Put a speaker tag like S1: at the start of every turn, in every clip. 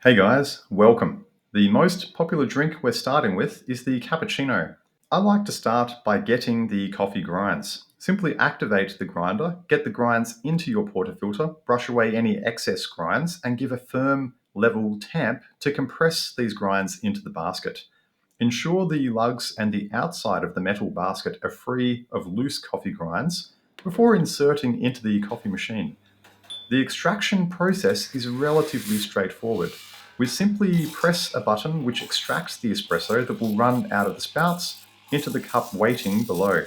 S1: Hey guys, welcome. The most popular drink we're starting with is the cappuccino. I like to start by getting the coffee grinds. Simply activate the grinder, get the grinds into your portafilter, brush away any excess grinds, and give a firm, level tamp to compress these grinds into the basket. Ensure the lugs and the outside of the metal basket are free of loose coffee grinds before inserting into the coffee machine. The extraction process is relatively straightforward. We simply press a button which extracts the espresso that will run out of the spouts into the cup waiting below.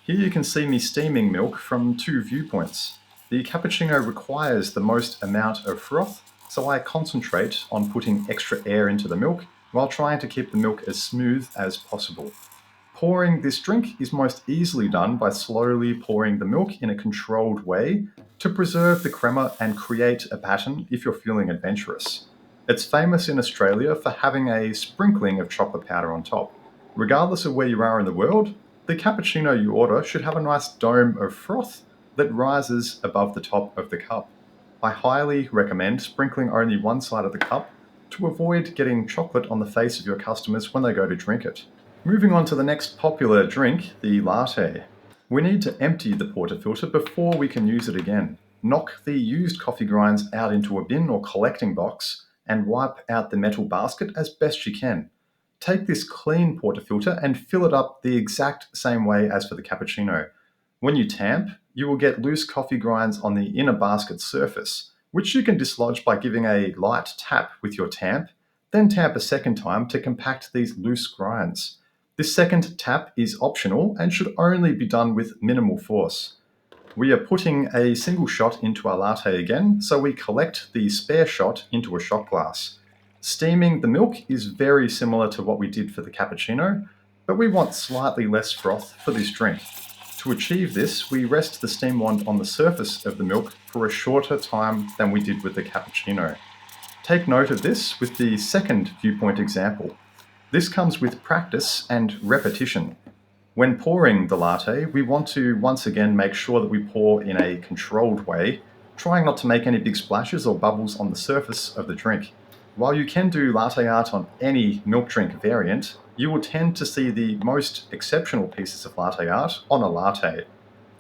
S1: Here you can see me steaming milk from two viewpoints. The cappuccino requires the most amount of froth, so I concentrate on putting extra air into the milk while trying to keep the milk as smooth as possible. Pouring this drink is most easily done by slowly pouring the milk in a controlled way to preserve the crema and create a pattern if you're feeling adventurous. It's famous in Australia for having a sprinkling of chocolate powder on top. Regardless of where you are in the world, the cappuccino you order should have a nice dome of froth that rises above the top of the cup. I highly recommend sprinkling only one side of the cup to avoid getting chocolate on the face of your customers when they go to drink it. Moving on to the next popular drink, the latte. We need to empty the portafilter before we can use it again. Knock the used coffee grinds out into a bin or collecting box and wipe out the metal basket as best you can. Take this clean portafilter and fill it up the exact same way as for the cappuccino. When you tamp, you will get loose coffee grinds on the inner basket surface, which you can dislodge by giving a light tap with your tamp, then tamp a second time to compact these loose grinds. This second tap is optional and should only be done with minimal force. We are putting a single shot into our latte again, so we collect the spare shot into a shot glass. Steaming the milk is very similar to what we did for the cappuccino, but we want slightly less froth for this drink. To achieve this, we rest the steam wand on the surface of the milk for a shorter time than we did with the cappuccino. Take note of this with the second viewpoint example. This comes with practice and repetition. When pouring the latte, we want to once again make sure that we pour in a controlled way, trying not to make any big splashes or bubbles on the surface of the drink. While you can do latte art on any milk drink variant, you will tend to see the most exceptional pieces of latte art on a latte.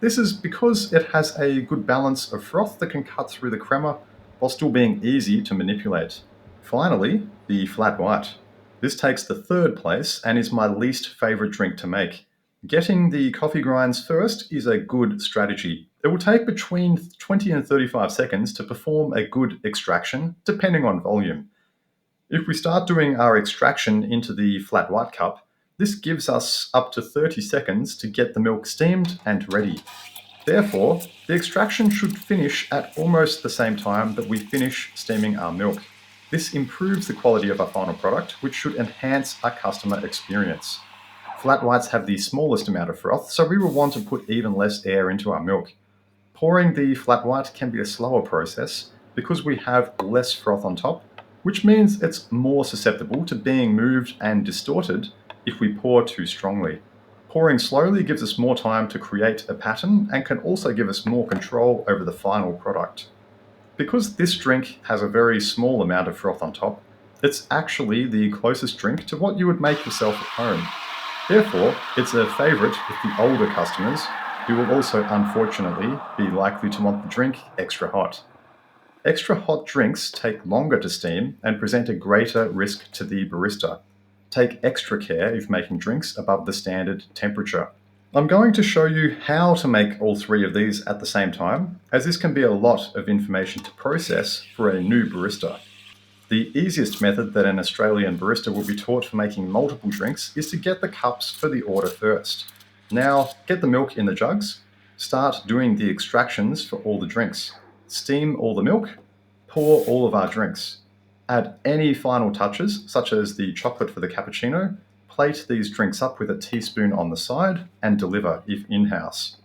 S1: This is because it has a good balance of froth that can cut through the crema while still being easy to manipulate. Finally, the flat white. This takes the third place and is my least favorite drink to make. Getting the coffee grinds first is a good strategy. It will take between 20 and 35 seconds to perform a good extraction, depending on volume. If we start doing our extraction into the flat white cup, this gives us up to 30 seconds to get the milk steamed and ready. Therefore, the extraction should finish at almost the same time that we finish steaming our milk. This improves the quality of our final product, which should enhance our customer experience. Flat whites have the smallest amount of froth, so we will want to put even less air into our milk. Pouring the flat white can be a slower process because we have less froth on top, which means it's more susceptible to being moved and distorted if we pour too strongly. Pouring slowly gives us more time to create a pattern and can also give us more control over the final product. Because this drink has a very small amount of froth on top, it's actually the closest drink to what you would make yourself at home. Therefore, it's a favourite with the older customers who will also unfortunately be likely to want the drink extra hot. Extra hot drinks take longer to steam and present a greater risk to the barista. Take extra care if making drinks above the standard temperature. I'm going to show you how to make all three of these at the same time, as this can be a lot of information to process for a new barista. The easiest method that an Australian barista will be taught for making multiple drinks is to get the cups for the order first. Now, get the milk in the jugs, start doing the extractions for all the drinks. Steam all the milk, pour all of our drinks. Add any final touches, such as the chocolate for the cappuccino, plate these drinks up with a teaspoon on the side, and deliver if in-house.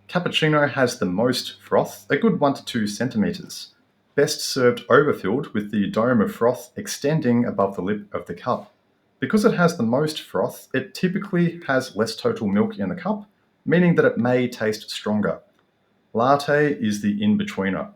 S1: Cappuccino has the most froth, a good 1 to 2 centimeters. Best served overfilled with the dome of froth extending above the lip of the cup. Because it has the most froth, it typically has less total milk in the cup, meaning that it may taste stronger. Latte is the in-betweener.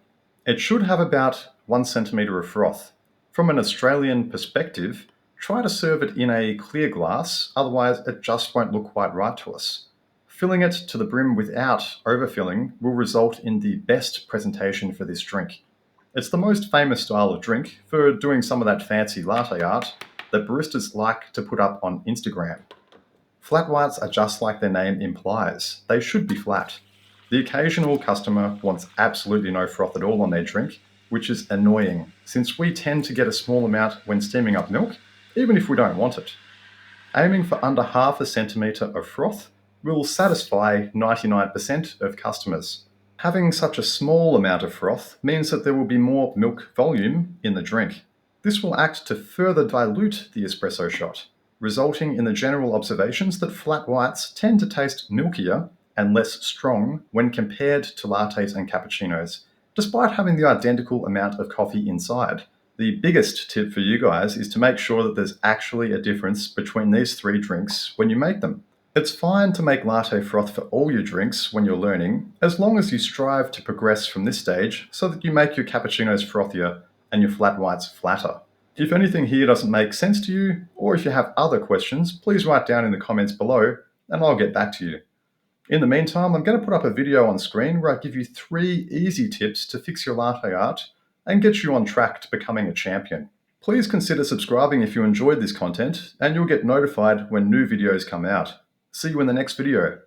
S1: It should have about 1 centimeter of froth. From an Australian perspective, try to serve it in a clear glass, otherwise it just won't look quite right to us. Filling it to the brim without overfilling will result in the best presentation for this drink. It's the most famous style of drink for doing some of that fancy latte art that baristas like to put up on Instagram. Flat whites are just like their name implies. They should be flat. The occasional customer wants absolutely no froth at all on their drink, which is annoying, since we tend to get a small amount when steaming up milk, even if we don't want it. Aiming for under half a centimetre of froth will satisfy 99% of customers. Having such a small amount of froth means that there will be more milk volume in the drink. This will act to further dilute the espresso shot, resulting in the general observations that flat whites tend to taste milkier and less strong when compared to lattes and cappuccinos, despite having the identical amount of coffee inside. The biggest tip for you guys is to make sure that there's actually a difference between these three drinks when you make them. It's fine to make latte froth for all your drinks when you're learning, as long as you strive to progress from this stage so that you make your cappuccinos frothier and your flat whites flatter. If anything here doesn't make sense to you, or if you have other questions, please write down in the comments below and I'll get back to you. In the meantime, I'm going to put up a video on screen where I give you 3 easy tips to fix your latte art and get you on track to becoming a champion. Please consider subscribing if you enjoyed this content and you'll get notified when new videos come out. See you in the next video.